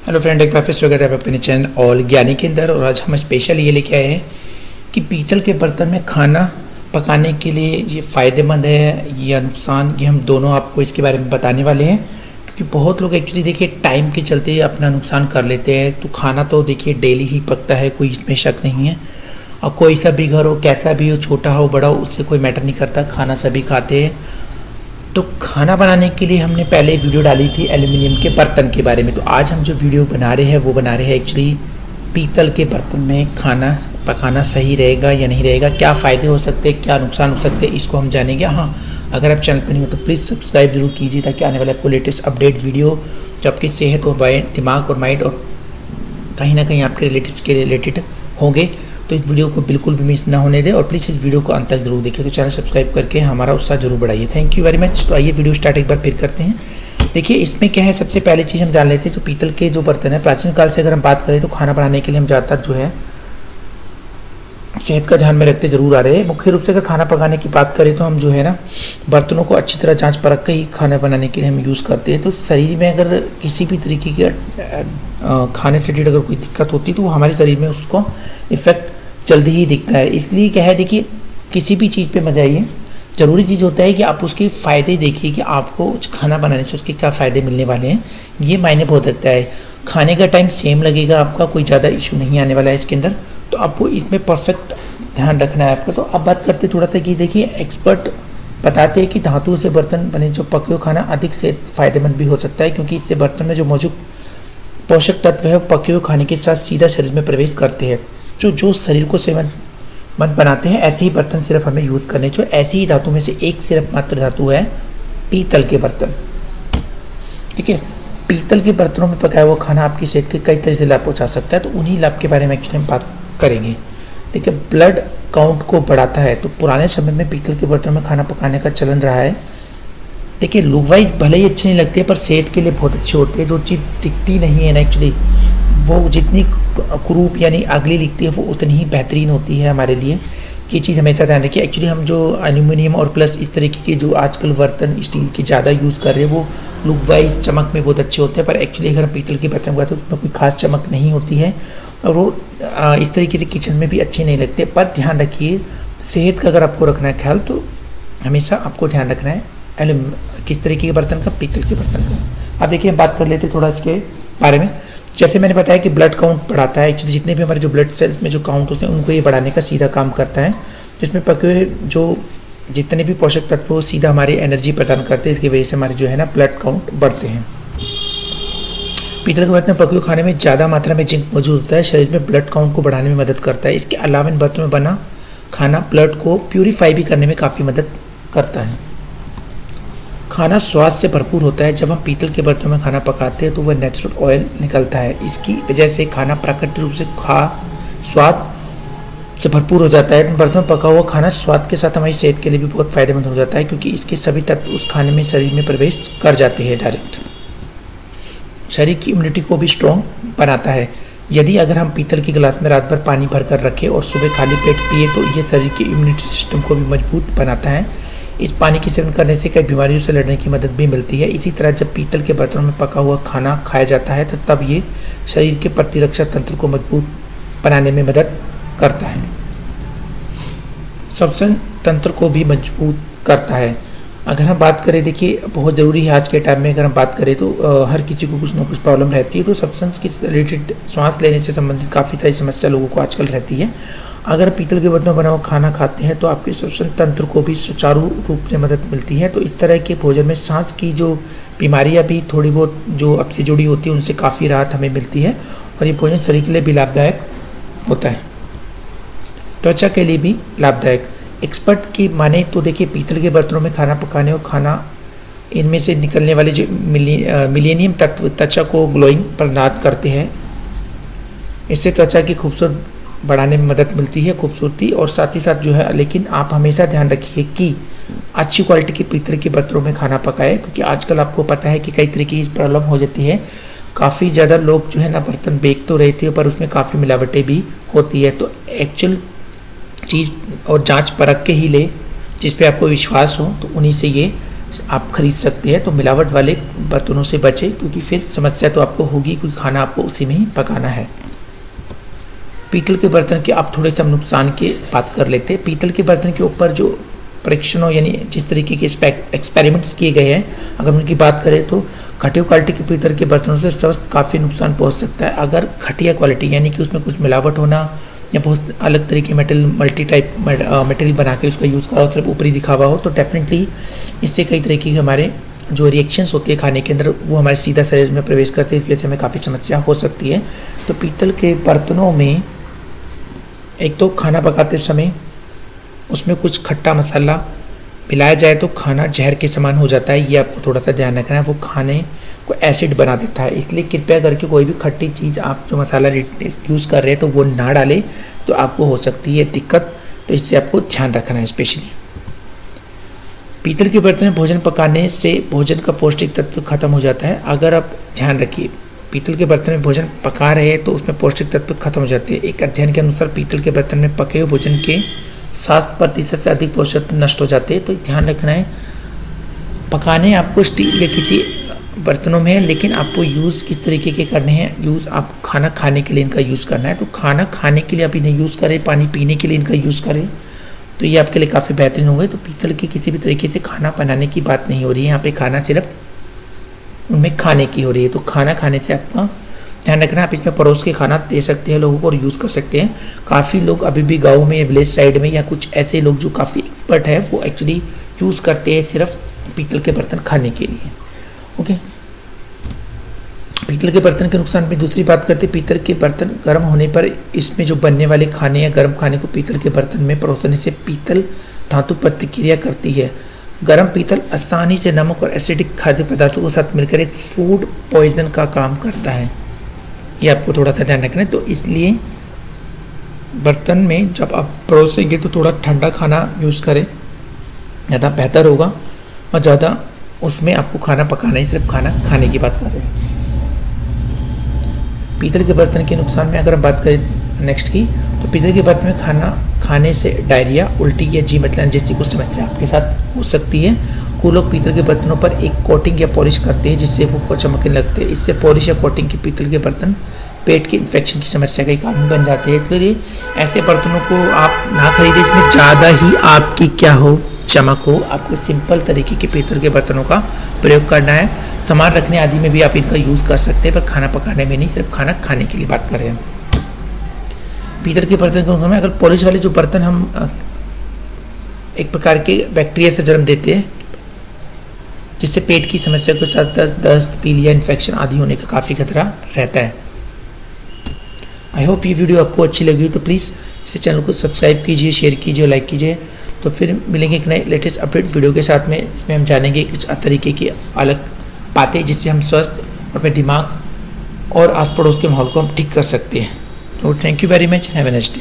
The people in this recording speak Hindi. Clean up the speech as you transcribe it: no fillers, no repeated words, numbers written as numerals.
हेलो फ्रेंड, एक बार फिर स्वागत है अपने चैनल ऑल ज्ञानी के अंदर। और आज हम स्पेशल ये लेके आए हैं कि पीतल के बर्तन में खाना पकाने के लिए ये फ़ायदेमंद है या नुकसान, ये हम दोनों आपको इसके बारे में बताने वाले हैं। क्योंकि बहुत लोग एक्चुअली देखिए टाइम के चलते अपना नुकसान कर लेते हैं। तो खाना तो देखिए डेली ही पकता है, कोई इसमें शक नहीं है। और कोई सा भी घर हो, कैसा भी हो, छोटा हो बड़ा हो, उससे कोई मैटर नहीं करता, खाना सभी खाते हैं। तो खाना बनाने के लिए हमने पहले वीडियो डाली थी एल्युमिनियम के बर्तन के बारे में। तो आज हम जो वीडियो बना रहे हैं वो बना रहे हैं एक्चुअली पीतल के बर्तन में खाना पकाना सही रहेगा या नहीं रहेगा, क्या फ़ायदे हो सकते हैं, क्या नुकसान हो सकते हैं, इसको हम जानेंगे। हाँ, अगर आप चैनल पर नहीं हो तो प्लीज़ सब्सक्राइब जरूर कीजिए ताकि आने वाला आपको लेटेस्ट अपडेट वीडियो जो आपकी सेहत और दिमाग और माइंड और कहीं ना कहीं आपके रिलेटिव्स के रिलेटेड होंगे। तो इस वीडियो को बिल्कुल भी मिस ना होने दें और प्लीज़ इस वीडियो को अंत तक जरूर देखिए। तो चैनल सब्सक्राइब करके हमारा उत्साह जरूर बढ़ाइए। Thank you very much. तो आइए वीडियो स्टार्ट एक बार फिर करते हैं। देखिए इसमें क्या है, सबसे पहले चीज़ हम जान लेते हैं। तो पीतल के जो बर्तन है, प्राचीन काल से अगर हम बात करें तो खाना बनाने के लिए हम ज़्यादातर जो है सेहत का ध्यान में रखते जरूर आ रहे हैं। मुख्य रूप से अगर खाना पकाने की बात करें तो हम जो है ना बर्तनों को अच्छी तरह जांच परख कर ही खाना बनाने के लिए हम यूज़ करते हैं। तो शरीर में अगर किसी भी तरीके की खाने से रिलेटेड अगर कोई दिक्कत होती है तो वो हमारे शरीर में उसको इफेक्ट जल्दी ही दिखता है। इसलिए क्या है, देखिए किसी भी चीज़ पे मत जाइए, ज़रूरी चीज़ होता है कि आप उसके फ़ायदे देखिए कि आपको खाना बनाने से उसके क्या फ़ायदे मिलने वाले हैं। ये मायने बहुत रखता है। खाने का टाइम सेम लगेगा, आपका कोई ज़्यादा इशू नहीं आने वाला है इसके अंदर। तो आपको इसमें परफेक्ट ध्यान रखना है आपको। तो अब बात करते थोड़ा सा कि देखिए एक्सपर्ट बताते हैं कि धातु से बर्तन बने जो पके हुए खाना अधिक से फ़ायदेमंद भी हो सकता है, क्योंकि इससे बर्तन में जो मौजूद पोषक तत्व है पके हुए खाने के साथ सीधा शरीर में प्रवेश करते हैं, जो शरीर को सेहतमंद बनाते हैं। ऐसे ही बर्तन सिर्फ हमें यूज़ करने चाहिए। ऐसी ही धातु में से एक सिर्फ मात्र धातु है पीतल के बर्तन। ठीक है, पीतल के बर्तनों में पकाया हुआ खाना आपकी सेहत के कई तरह से लाभ पहुंचा सकता है। तो उन्हीं लाभ के बारे में एक्चुअली हम बात करेंगे। देखिए ब्लड काउंट को बढ़ाता है। तो पुराने समय में पीतल के बर्तनों में खाना पकाने का चलन रहा है। देखिए लुक वाइज भले ही अच्छे नहीं लगते पर सेहत के लिए बहुत अच्छे होते हैं। जो चीज़ दिखती नहीं है ना एक्चुअली, वो जितनी कुरूप यानी अगली दिखती है वो उतनी ही बेहतरीन होती है हमारे लिए। ये चीज़ हमेशा ध्यान रखिए। एक्चुअली हम जो एल्युमिनियम और प्लस इस तरीके के जो आजकल बर्तन स्टील के ज़्यादा यूज़ कर रहे हैं वो लुक वाइज चमक में बहुत अच्छे होते हैं, पर एक्चुअली अगर हम पीतल के बर्तन को तो उसमें कोई खास चमक नहीं होती है और वो इस तरीके से किचन में भी अच्छे नहीं लगते। पर ध्यान रखिए, सेहत का अगर आपको रखना है ख्याल तो हमेशा आपको ध्यान रखना है किस तरीके के बर्तन का, पीतल के बर्तन का। अब देखिए हम बात कर लेते हैं थोड़ा इसके बारे में। जैसे मैंने बताया कि ब्लड काउंट बढ़ाता है। एक्चुअली जितने भी हमारे जो ब्लड सेल्स में जो काउंट होते हैं उनको ये बढ़ाने का सीधा काम करता है। जिसमें पके हुए जो जितने भी पोषक तत्व वो सीधा हमारी एनर्जी प्रदान करते हैं। इसकी वजह से हमारे जो है ना ब्लड काउंट बढ़ते हैं। पीतल के बर्तन में पके हुए खाने में ज़्यादा मात्रा में जिंक मौजूद होता है, शरीर में ब्लड काउंट को बढ़ाने में मदद करता है। इसके अलावा इन बर्तनों में बना खाना ब्लड को प्यूरीफाई भी करने में काफ़ी मदद करता है। खाना स्वाद से भरपूर होता है। जब हम पीतल के बर्तनों में खाना पकाते हैं तो वह नेचुरल ऑयल निकलता है। इसकी वजह से खाना प्राकृतिक रूप से स्वाद से भरपूर हो जाता है। इन बर्तनों में पका हुआ खाना स्वाद के साथ हमारी सेहत के लिए भी बहुत फायदेमंद हो जाता है, क्योंकि इसके सभी तत्व उस खाने में शरीर में प्रवेश कर जाते हैं डायरेक्ट। शरीर की इम्यूनिटी को भी स्ट्रॉन्ग बनाता है। यदि अगर हम पीतल के गिलास में रात भर पानी भर कर रखें और सुबह खाली पेट पिए तो ये शरीर के इम्यूनिटी सिस्टम को भी मजबूत बनाता है। इस पानी की सेवन करने से कई बीमारियों से लड़ने की मदद भी मिलती है। इसी तरह जब पीतल के बर्तनों में पका हुआ खाना खाया जाता है तो तब ये शरीर के प्रतिरक्षा तंत्र को मजबूत बनाने में मदद करता है। श्वसन तंत्र को भी मजबूत करता है। अगर हम बात करें, देखिए बहुत ज़रूरी है आज के टाइम में, अगर हम बात करें तो हर किसी को कुछ ना कुछ प्रॉब्लम रहती है। तो सब्सटेंस के रिलेटेड सांस लेने से संबंधित काफ़ी सारी समस्या लोगों को आजकल रहती है। अगर पीतल के बर्तनों में बना हुआ खाना खाते हैं तो आपके श्वसन तंत्र को भी सुचारू रूप से मदद मिलती है। तो इस तरह के भोजन में सांस की जो बीमारियां भी थोड़ी बहुत जो आपसे जुड़ी होती है उनसे काफ़ी राहत हमें मिलती है। और ये भोजन शरीर के लिए भी लाभदायक होता है, त्वचा के लिए भी लाभदायक। एक्सपर्ट की माने तो देखिए पीतल के बर्तनों में खाना पकाने और खाना इनमें से निकलने वाले जो मिलेनियम तत्व त्वचा को ग्लोइंग प्रदान करते हैं। इससे त्वचा की खूबसूरत बढ़ाने में मदद मिलती है, खूबसूरती। और साथ ही साथ जो है, लेकिन आप हमेशा ध्यान रखिए कि अच्छी क्वालिटी के पीतल के बर्तनों में खाना पकाए, क्योंकि आजकल आपको पता है कि कई तरीके की प्रॉब्लम हो जाती है। काफ़ी ज़्यादा लोग जो है ना बर्तन बेच तो रहते हैं पर उसमें काफ़ी मिलावटें भी होती है। तो एक्चुअल चीज़ और जांच परख के ही ले, जिस पे आपको विश्वास हो, तो उन्हीं से ये आप खरीद सकते हैं। तो मिलावट वाले बर्तनों से बचें, क्योंकि फिर समस्या तो आपको होगी, क्योंकि खाना आपको उसी में ही पकाना है। पीतल के बर्तन के अब थोड़े से हम नुकसान की बात कर लेते हैं। पीतल के बर्तन के ऊपर जो परीक्षणों यानी जिस तरीके के एक्सपेरिमेंट्स किए गए हैं, अगर उनकी बात करें तो घटिया क्वालिटी के पीतल के बर्तनों से स्वास्थ्य काफ़ी नुकसान पहुंच सकता है। अगर घटिया क्वालिटी यानी कि उसमें कुछ मिलावट होना या बहुत अलग तरीके मल्टी टाइप मटेरियल बना के उसका यूज़ करा हो, सिर्फ ऊपरी दिखावा हो, तो डेफिनेटली इससे कई तरीके के हमारे जो रिएक्शंस होती है खाने के अंदर वो हमारे सीधा शरीर में प्रवेश करते हैं। इस वजह से हमें काफ़ी समस्या हो सकती है। तो पीतल के बर्तनों में एक तो खाना पकाते समय उसमें कुछ खट्टा मसाला मिलाया जाए तो खाना जहर के समान हो जाता है, ये आपको थोड़ा सा ध्यान रखना है। वो खाने को एसिड बना देता है, इसलिए कृपया करके कोई भी खट्टी चीज़ आप जो मसाला यूज़ कर रहे हैं तो वो ना डालें, तो आपको हो सकती है दिक्कत। तो इससे आपको ध्यान रखना है। स्पेशली पीतल के बर्तन में भोजन पकाने से भोजन का पौष्टिक तत्व खत्म हो जाता है। अगर आप ध्यान रखिए, पीतल के बर्तन में भोजन पका रहे हैं तो उसमें पौष्टिक तत्व खत्म हो जाते हैं। एक अध्ययन के अनुसार पीतल के बर्तन में पके हुए भोजन के 7% से अधिक पोषक तत्व नष्ट हो जाते हैं। तो ध्यान रखना है, पकाने आपको स्टील या किसी बर्तनों में है, लेकिन आपको यूज़ किस तरीके के करने हैं। यूज़ आप खाना खाने के लिए इनका यूज़ करना है, तो खाना खाने के लिए आप इन्हें यूज़ करें, पानी पीने के लिए इनका यूज़ करें, तो ये आपके लिए काफ़ी बेहतरीन होंगे। तो पीतल के किसी भी तरीके से खाना बनाने की बात नहीं हो रही है यहाँ पे, खाना सिर्फ उनमें खाने की हो रही है। तो खाना खाने से आपका ध्यान रखना, आप इसमें परोस के खाना दे सकते हैं लोगों को और यूज़ कर सकते हैं। काफ़ी लोग अभी भी गाँव में या विलेज साइड में या कुछ ऐसे लोग जो काफ़ी एक्सपर्ट है वो एक्चुअली यूज़ करते हैं सिर्फ पीतल के बर्तन खाने के लिए। ओके, पीतल के बर्तन के नुकसान पे दूसरी बात करते हैं। पीतल के बर्तन गर्म होने पर इसमें जो बनने वाले खाने या गर्म खाने को पीतल के बर्तन में परोसने से पीतल धातु प्रतिक्रिया करती है। गर्म पीतल आसानी से नमक और एसिडिक खाद्य पदार्थों के साथ मिलकर एक फूड पॉइजन का काम करता है, ये आपको थोड़ा सा ध्यान रखना है। तो इसलिए बर्तन में जब आप परोसेंगे तो थोड़ा ठंडा खाना यूज़ करें, ज़्यादा बेहतर होगा। और ज़्यादा उसमें आपको खाना पकाना ही, सिर्फ खाना खाने की बात कर रहे हैं। पीतल के बर्तन के नुकसान में अगर हम बात करें नेक्स्ट की, तो पीतल के बर्तन में खाना खाने से डायरिया, उल्टी या जी मतलन जैसी कुछ समस्या आपके साथ हो सकती है। कुछ लोग पीतल के बर्तनों पर एक कोटिंग या पॉलिश करते हैं जिससे वो चमकने लगते हैं। इससे पॉलिश या कोटिंग के पीतल के बर्तन पेट के इन्फेक्शन की समस्या का कारण बन जाते हैं। इसलिए ऐसे बर्तनों को आप ना खरीदें, इसमें ज़्यादा ही आपकी क्या हो, चमक हो। आपको सिंपल तरीके के पीतल के बर्तनों का प्रयोग करना है। सामान रखने आदि में भी आप इनका यूज़ कर सकते हैं, पर खाना पकाने में नहीं, सिर्फ खाना खाने के लिए बात कर रहे हैं। पीतल के बर्तन को हमें अगर पॉलिश वाले जो बर्तन हम एक प्रकार के बैक्टीरिया से जन्म देते हैं, जिससे पेट की समस्या के साथ दस्त, पीलिया, इन्फेक्शन आदि होने का काफ़ी खतरा रहता है। आई होप ये वीडियो आपको अच्छी लगी हो, तो प्लीज़ इस चैनल को सब्सक्राइब कीजिए, शेयर कीजिए, लाइक कीजिए। तो फिर मिलेंगे एक नए लेटेस्ट अपडेट वीडियो के साथ में। इसमें हम जानेंगे कुछ तरीके की अलग बातें जिससे हम स्वस्थ और अपने दिमाग और आस पड़ोस के माहौल को हम ठीक कर सकते हैं। तो thank you very much, have a nice day.